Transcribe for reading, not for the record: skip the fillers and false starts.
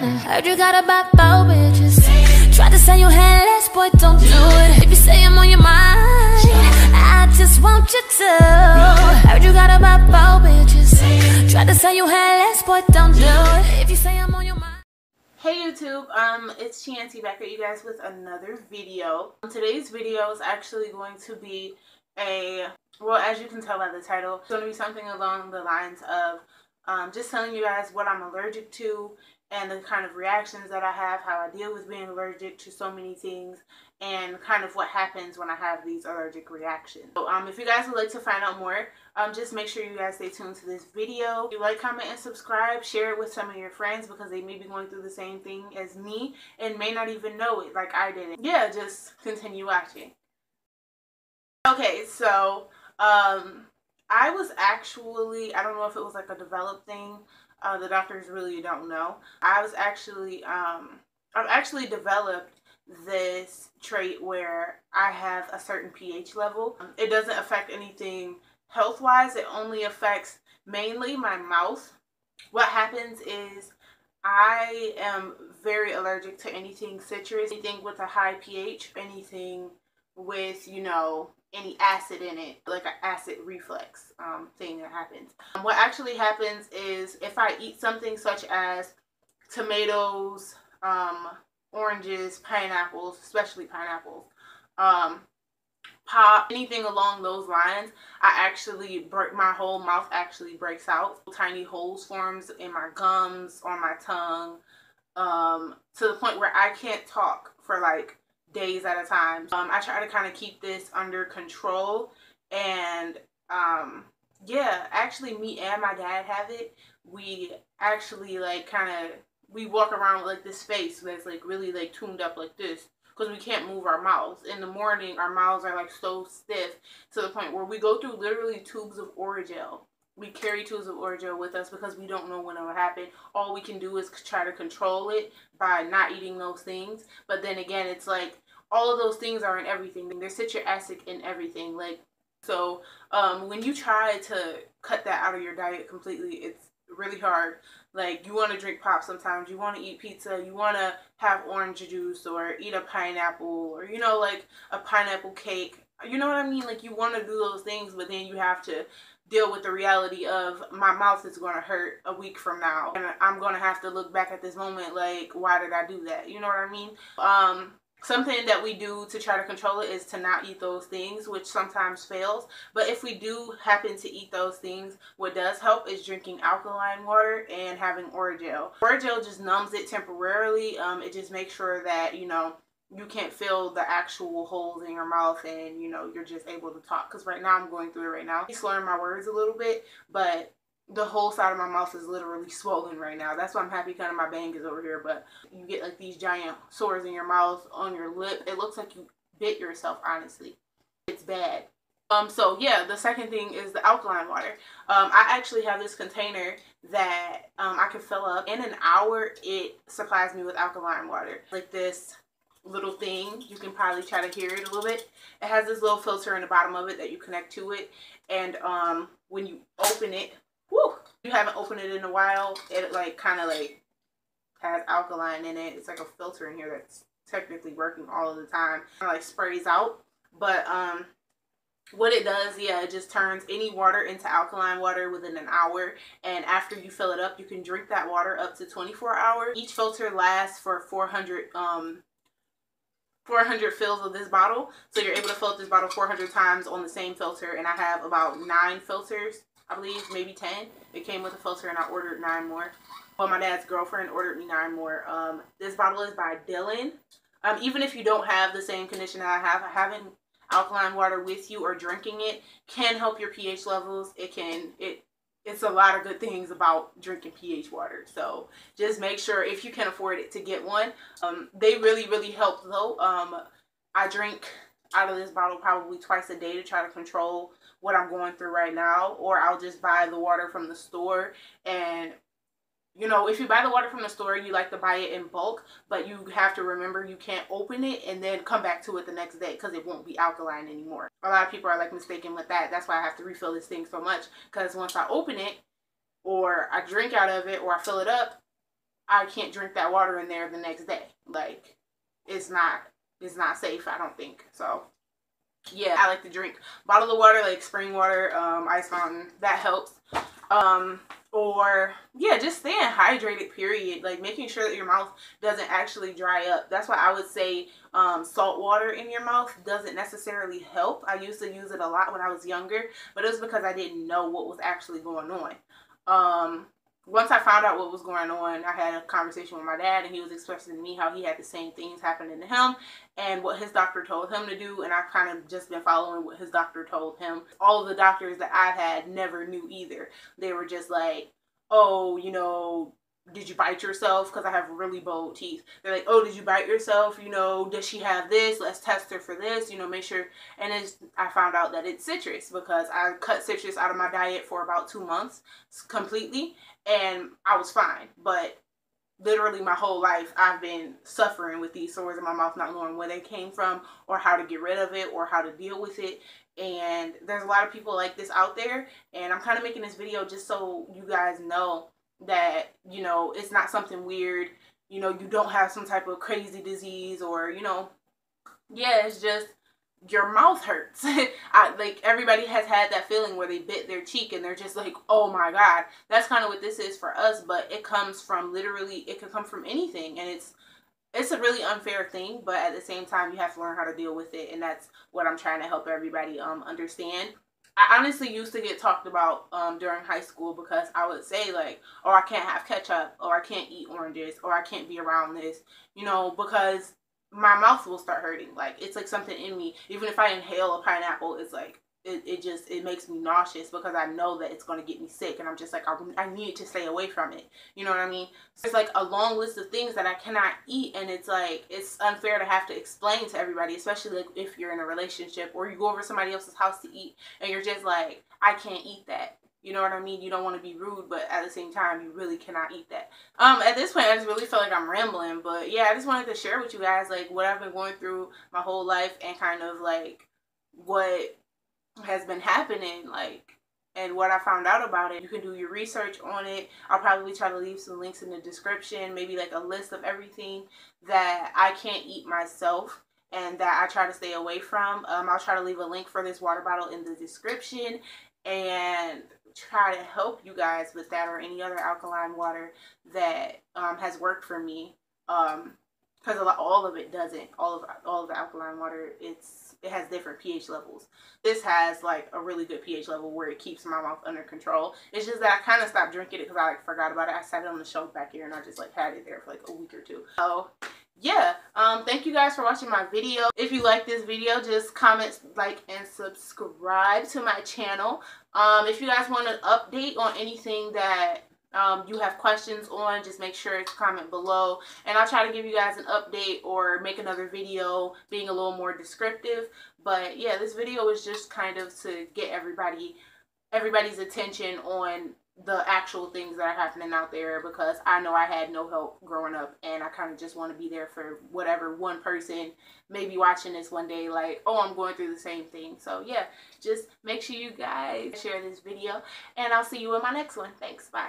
together. Heard you got about 4 bitches. Tried to say you had less, boy, don't do it. If you say I'm on your mind, I just want you to. Heard you got about 4 bitches. Tried to say you had less, boy, don't do it. If you say I'm on your mind. Hey YouTube, it's Chianti back at you guys with another video. Today's video is actually going to be well, as you can tell by the title, it's going to be something along the lines of just telling you guys what I'm allergic to and the kind of reactions that I have, how I deal with being allergic to so many things, and kind of what happens when I have these allergic reactions. So if you guys would like to find out more, just make sure you guys stay tuned to this video. If you like, comment, and subscribe. Share it with some of your friends because they may be going through the same thing as me and may not even know it like I didn't. Yeah, just continue watching. Okay, so I was actually, I don't know if it was like a developed thing. The doctors really don't know. I've actually developed this trait where I have a certain pH level. It doesn't affect anything health-wise. It only affects mainly my mouth. What happens is I am very allergic to anything citrus, anything with a high pH, anything with, you know, any acid in it, like an acid reflux thing that happens. What actually happens is if I eat something such as tomatoes, oranges, pineapples, especially pineapples, pop, anything along those lines, I actually break, my whole mouth actually breaks out. Tiny holes forms in my gums, on my tongue, to the point where I can't talk for like days at a time. I try to kind of keep this under control, and yeah, actually me and my dad have it. We actually like we walk around with like this face that's like really like tuned up like this because we can't move our mouths. In the morning our mouths are like so stiff to the point where we go through literally tubes of Orajel. We carry tubes of Orajel with us because we don't know when it will happen. All we can do is try to control it by not eating those things. But then again, it's like all of those things are in everything. There's citric acid in everything. Like, so when you try to cut that out of your diet completely, it's really hard. Like, you want to drink pop sometimes, you want to eat pizza, you want to have orange juice or eat a pineapple, or, you know, like a pineapple cake. You know what I mean? Like, you want to do those things, but then you have to deal with the reality of my mouth is going to hurt a week from now, and I'm going to have to look back at this moment like, why did I do that? You know what I mean? Something that we do to try to control it is to not eat those things, which sometimes fails. But if we do happen to eat those things, what does help is drinking alkaline water and having Orajel. Orajel just numbs it temporarily. It just makes sure that, you know, you can't feel the actual holes in your mouth, and, you know, you're just able to talk. Because right now I'm going through it right now. I'm slurring my words a little bit, but the whole side of my mouth is literally swollen right now. That's why I'm happy kind of my bang is over here. But you get like these giant sores in your mouth, on your lip. It looks like you bit yourself, honestly. It's bad. So yeah, the second thing is the alkaline water. I actually have this container that I can fill up. In an hour, it supplies me with alkaline water. Like this little thing, you can probably try to hear it a little bit. It has this little filter in the bottom of it that you connect to it. And when you open it, whew, you haven't opened it in a while, it like kind of like has alkaline in it. It's like a filter in here that's technically working all of the time. It like sprays out. But what it does, yeah, it just turns any water into alkaline water within an hour. And after you fill it up, you can drink that water up to 24 hours. Each filter lasts for 400 fills of this bottle. So you're able to fill up this bottle 400 times on the same filter. And I have about 9 filters, I believe, maybe 10. It came with a filter and I ordered 9 more. Well, my dad's girlfriend ordered me 9 more. This bottle is by Dylan. Even if you don't have the same condition that I have, having alkaline water with you or drinking it can help your pH levels. It's a lot of good things about drinking pH water. So just make sure, if you can afford it, to get one. They really, really help though. I drink out of this bottle probably twice a day to try to control what I'm going through right now. Or I'll just buy the water from the store. And you know, if you buy the water from the store, you like to buy it in bulk, but you have to remember you can't open it and then come back to it the next day because it won't be alkaline anymore. A lot of people are like mistaken with that. That's why I have to refill this thing so much, because once I open it or I drink out of it or I fill it up, I can't drink that water in there the next day. Like, it's not safe, I don't think. So yeah, I like to drink bottled water, like spring water, ice mountain. That helps. Or yeah, just staying hydrated, period. Like making sure that your mouth doesn't actually dry up. That's why I would say salt water in your mouth doesn't necessarily help. I used to use it a lot when I was younger, but it was because I didn't know what was actually going on. Once I found out what was going on, I had a conversation with my dad, and he was expressing to me how he had the same things happening to him and what his doctor told him to do, and I've kind of just been following what his doctor told him. All of the doctors that I've had never knew either. They were just like, oh, you know, did you bite yourself? Because I have really bold teeth. They're like, oh, did you bite yourself? You know, does she have this? Let's test her for this, you know, make sure. And I found out that it's citrus, because I cut citrus out of my diet for about 2 months completely, and I was fine. But literally my whole life I've been suffering with these sores in my mouth, not knowing where they came from or how to get rid of it or how to deal with it. And there's a lot of people like this out there, and I'm kind of making this video just so you guys know that, you know, it's not something weird, you know, you don't have some type of crazy disease, or, you know, yeah, it's just your mouth hurts. Like, everybody has had that feeling where they bit their cheek and they're just like, oh my God. That's kind of what this is for us, but it comes from literally, it could come from anything, and it's a really unfair thing, but at the same time, you have to learn how to deal with it, and that's what I'm trying to help everybody understand. I honestly used to get talked about during high school, because I would say like, oh, I can't have ketchup, or I can't eat oranges, or I can't be around this, you know, because my mouth will start hurting. Like, it's like something in me. Even if I inhale a pineapple, it's like, it makes me nauseous, because I know that it's going to get me sick, and I'm just like, I need to stay away from it. You know what I mean? So it's like a long list of things that I cannot eat, and it's like, it's unfair to have to explain to everybody, especially like if you're in a relationship or you go over to somebody else's house to eat, and you're just like, I can't eat that. You know what I mean? You don't want to be rude, but at the same time, you really cannot eat that. At this point, I just really feel like I'm rambling, but yeah, I just wanted to share with you guys like what I've been going through my whole life, and kind of like what has been happening, like, and what I found out about it. You can do your research on it. I'll probably try to leave some links in the description, maybe like a list of everything that I can't eat myself and that I try to stay away from. I'll try to leave a link for this water bottle in the description, and try to help you guys with that, or any other alkaline water that has worked for me, because all of it doesn't. All of the alkaline water, it has different pH levels. This has like a really good pH level where it keeps my mouth under control. It's just that I kind of stopped drinking it because I like forgot about it. I sat it on the shelf back here, and I just like had it there for like a week or two. So yeah, thank you guys for watching my video. If you like this video, just comment, like, and subscribe to my channel. If you guys want an update on anything that you have questions on, just make sure to comment below, and I'll try to give you guys an update or make another video being a little more descriptive. But yeah, this video is just kind of to get everybody's attention on the actual things that are happening out there, because I know I had no help growing up, and I kind of just want to be there for whatever one person may be watching this one day, like, oh, I'm going through the same thing. So yeah, just make sure you guys share this video, and I'll see you in my next one. Thanks, bye.